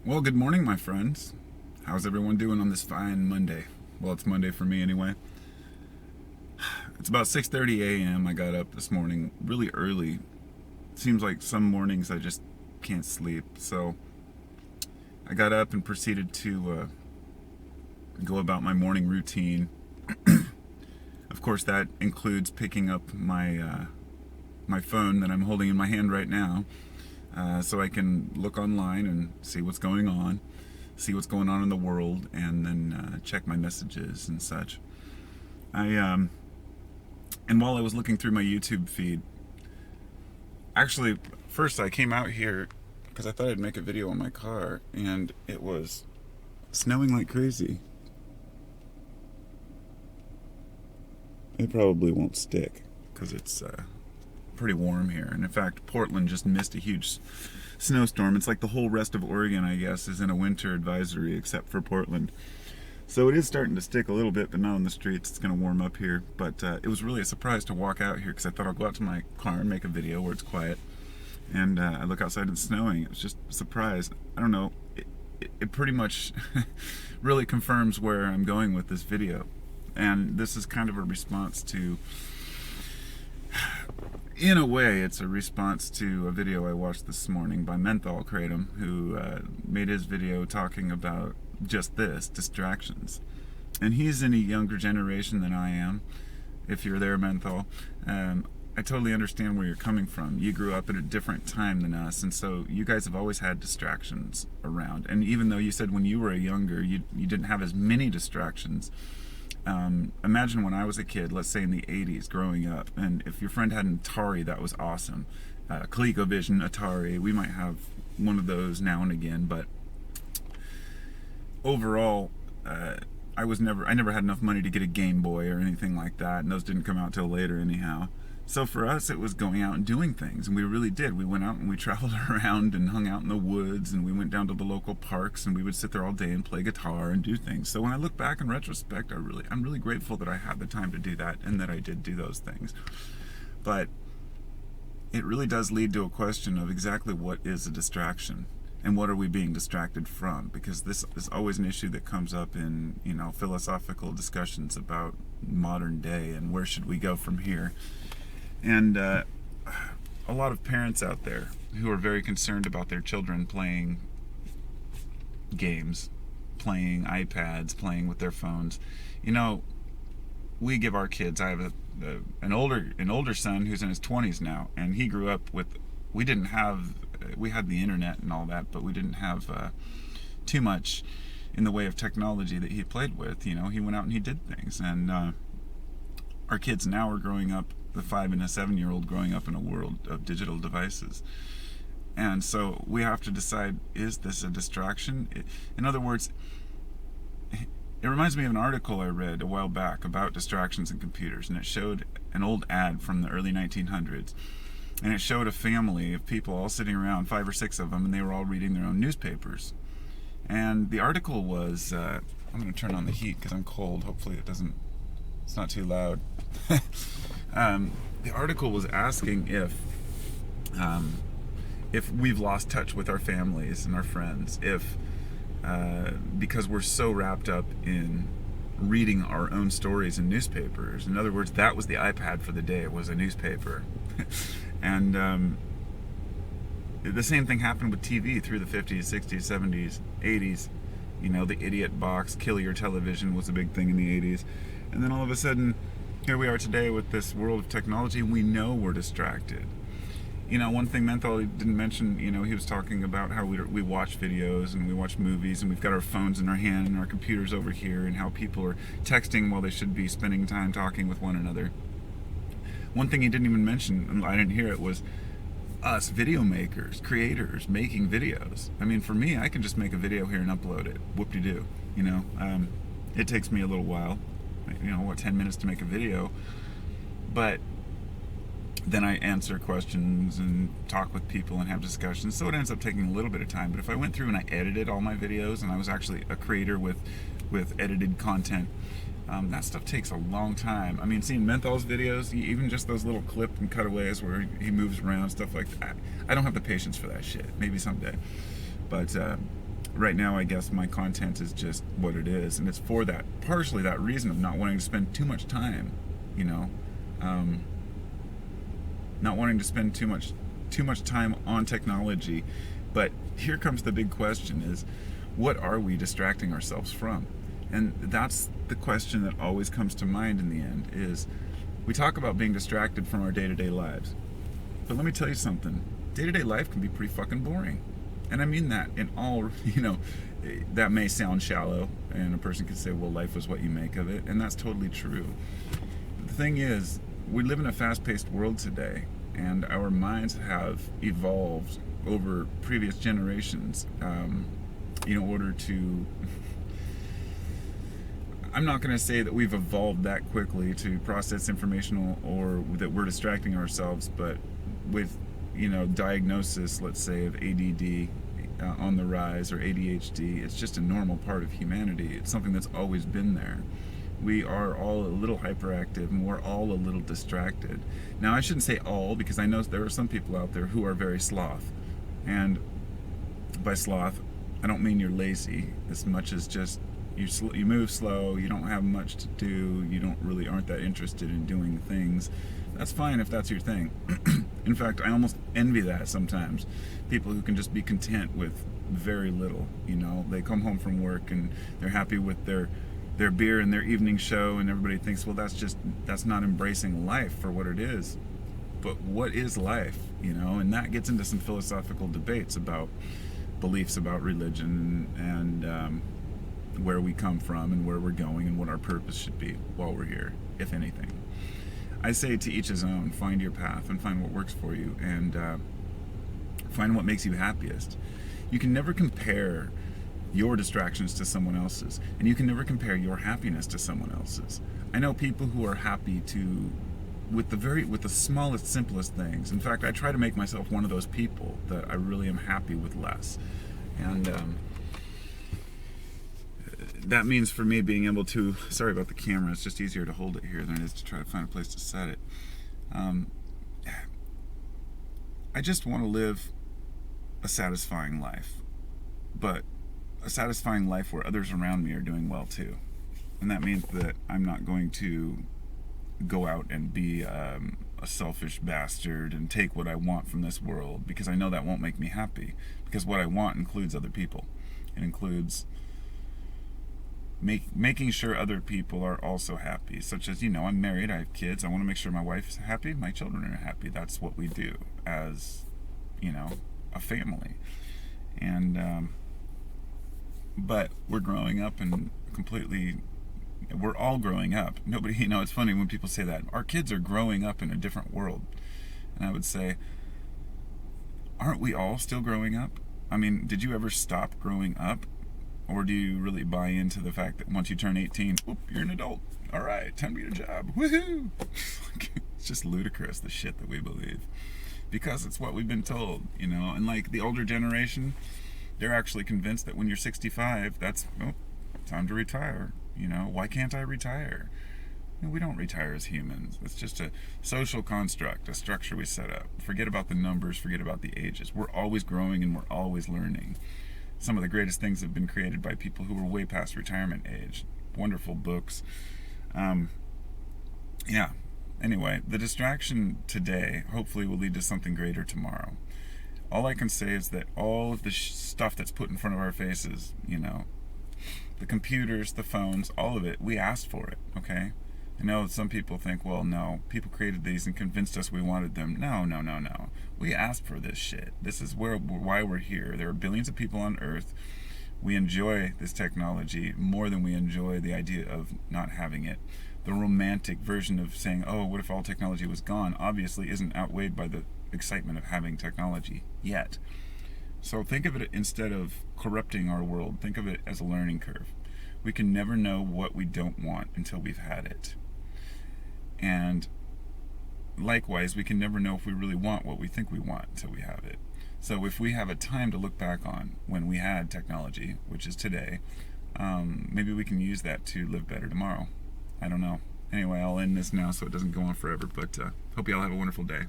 Well, good morning, my friends. How's everyone doing on this fine Monday? Well, it's Monday for me anyway. It's about 6:30 a.m. I got up this morning really early. It seems like some mornings I just can't sleep. So I got up and proceeded to go about my morning routine. Of course, that includes picking up my phone that I'm holding in my hand right now, so I can look online and see what's going on, in the world, and then check my messages and such. I and while I was looking through my YouTube feed, actually, first I came out here because I thought I'd make a video on my car, and it was snowing like crazy. It probably won't stick because it's pretty warm here. And in fact, Portland just missed a huge snowstorm. It's like the whole rest of Oregon, I guess, is in a winter advisory except for Portland. So it is starting to stick a little bit, but not on the streets. It's going to warm up here. But it was really a surprise to walk out here because I thought I'll go out to my car and make a video where it's quiet. And I look outside and it's snowing. It was just a surprise. I don't know. It pretty much really confirms where I'm going with this video. And this is kind of a response to, in a way, it's a response to a video I watched this morning by Menthol, who made his video talking about just this, distractions. And he's in a younger generation than I am, if you're there, Menthol. I totally understand where you're coming from. You grew up at a different time than us, and so you guys have always had distractions around. And even though you said when you were younger, you didn't have as many distractions, imagine when I was a kid, let's say in the 80s, growing up, and if your friend had an Atari, that was awesome. ColecoVision, Atari, we might have one of those now and again, but overall, I never had enough money to get a Game Boy or anything like that, and those didn't come out till later anyhow. So for us, it was going out and doing things, and we really did. We went out and we traveled around and hung out in the woods, and we went down to the local parks, and we would sit there all day and play guitar and do things. So when I look back in retrospect, I'm really grateful that I had the time to do that and that I did do those things. But it really does lead to a question of exactly what is a distraction and what are we being distracted from, because this is always an issue that comes up in philosophical discussions about modern day and where should we go from here. And a lot of parents out there who are very concerned about their children playing games, playing iPads, playing with their phones. We give our kids. I have an older son who's in his 20s now, and he grew up with. We had the internet and all that, but we didn't have too much in the way of technology that he played with. He went out and he did things, and our kids now are growing up. The 5 and a 7-year-old growing up in a world of digital devices. And so we have to decide, is this a distraction? In other words, it reminds me of an article I read a while back about distractions in computers, and it showed an old ad from the early 1900s. And it showed a family of people all sitting around, 5 or 6 of them, and they were all reading their own newspapers. And the article was, I'm going to turn on the heat because I'm cold. Hopefully it's not too loud. The article was asking if we've lost touch with our families and our friends, because we're so wrapped up in reading our own stories in newspapers. In other words, that was the iPad for the day. It was a newspaper. And the same thing happened with TV through the 50s, 60s, 70s, 80s. The idiot box, kill your television was a big thing in the 80s. And then all of a sudden, here we are today with this world of technology, and we know we're distracted. One thing Menthol didn't mention, he was talking about how we watch videos and we watch movies, and we've got our phones in our hand and our computers over here, and how people are texting while they should be spending time talking with one another. One thing he didn't even mention, and I didn't hear it, was us video makers, creators, making videos. I mean, for me, I can just make a video here and upload it. Whoop-de-doo. It takes me a little while. 10 minutes to make a video, but then I answer questions and talk with people and have discussions, so it ends up taking a little bit of time. But if I went through and I edited all my videos, and I was actually a creator with edited content, that stuff takes a long time. I mean, seeing Menthol's videos, even just those little clip and cutaways where he moves around, stuff like that, I don't have the patience for that shit. Maybe someday. But right now, I guess my content is just what it is, and it's for that, partially that reason of not wanting to spend too much time, you know, um, not wanting to spend too much time on technology. But here comes the big question: is what are we distracting ourselves from? And that's the question that always comes to mind in the end. Is we talk about being distracted from our day-to-day lives, but let me tell you something: day-to-day life can be pretty fucking boring. And I mean that in all, that may sound shallow, and a person could say, well, life is what you make of it, and that's totally true. The thing is, we live in a fast-paced world today, and our minds have evolved over previous generations in order to. I'm not going to say that we've evolved that quickly to process information or that we're distracting ourselves, but with diagnosis, let's say, of ADD on the rise, or ADHD, it's just a normal part of humanity. It's something that's always been there. We are all a little hyperactive, and we're all a little distracted. Now, I shouldn't say all, because I know there are some people out there who are very sloth. And by sloth, I don't mean you're lazy as much as just you move slow, you don't have much to do, you aren't that interested in doing things. That's fine if that's your thing. In fact, I almost envy that sometimes. People who can just be content with very little. They come home from work and they're happy with their beer and their evening show, and everybody thinks, well, that's not embracing life for what it is. But what is life? And that gets into some philosophical debates about beliefs about religion and where we come from and where we're going and what our purpose should be while we're here, if anything. I say to each his own. Find your path and find what works for you, and find what makes you happiest. You can never compare your distractions to someone else's, and you can never compare your happiness to someone else's. I know people who are happy with the smallest, simplest things. In fact, I try to make myself one of those people that I really am happy with less, and that means for me being able to, sorry about the camera, it's just easier to hold it here than it is to try to find a place to set it. I just want to live a satisfying life, but a satisfying life where others around me are doing well too. And that means that I'm not going to go out and be a selfish bastard and take what I want from this world, because I know that won't make me happy, because what I want includes other people. It includes making sure other people are also happy, such as, I'm married, I have kids, I want to make sure my wife's happy, my children are happy. That's what we do as, a family. And but we're growing up, and we're all growing up. Nobody, it's funny when people say that our kids are growing up in a different world, and I would say, aren't we all still growing up? I mean, did you ever stop growing up? Or do you really buy into the fact that once you turn 18, whoop, you're an adult. All right, time to get a job. Woohoo! It's just ludicrous, the shit that we believe. Because it's what we've been told, And like the older generation, they're actually convinced that when you're 65, that's time to retire. Why can't I retire? We don't retire as humans. It's just a social construct, a structure we set up. Forget about the numbers, forget about the ages. We're always growing and we're always learning. Some of the greatest things have been created by people who were way past retirement age. Wonderful books. Anyway, the distraction today hopefully will lead to something greater tomorrow. All I can say is that all of the stuff that's put in front of our faces, the computers, the phones, all of it, we asked for it, okay? I know some people think, well, no, people created these and convinced us we wanted them. No. We asked for this shit. This is why we're here. There are billions of people on Earth. We enjoy this technology more than we enjoy the idea of not having it. The romantic version of saying, oh, what if all technology was gone, obviously isn't outweighed by the excitement of having technology yet. So think of it, instead of corrupting our world, think of it as a learning curve. We can never know what we don't want until we've had it. And likewise, we can never know if we really want what we think we want until we have it. So if we have a time to look back on when we had technology, which is today, maybe we can use that to live better tomorrow. I don't know. Anyway, I'll end this now so it doesn't go on forever, but hope you all have a wonderful day.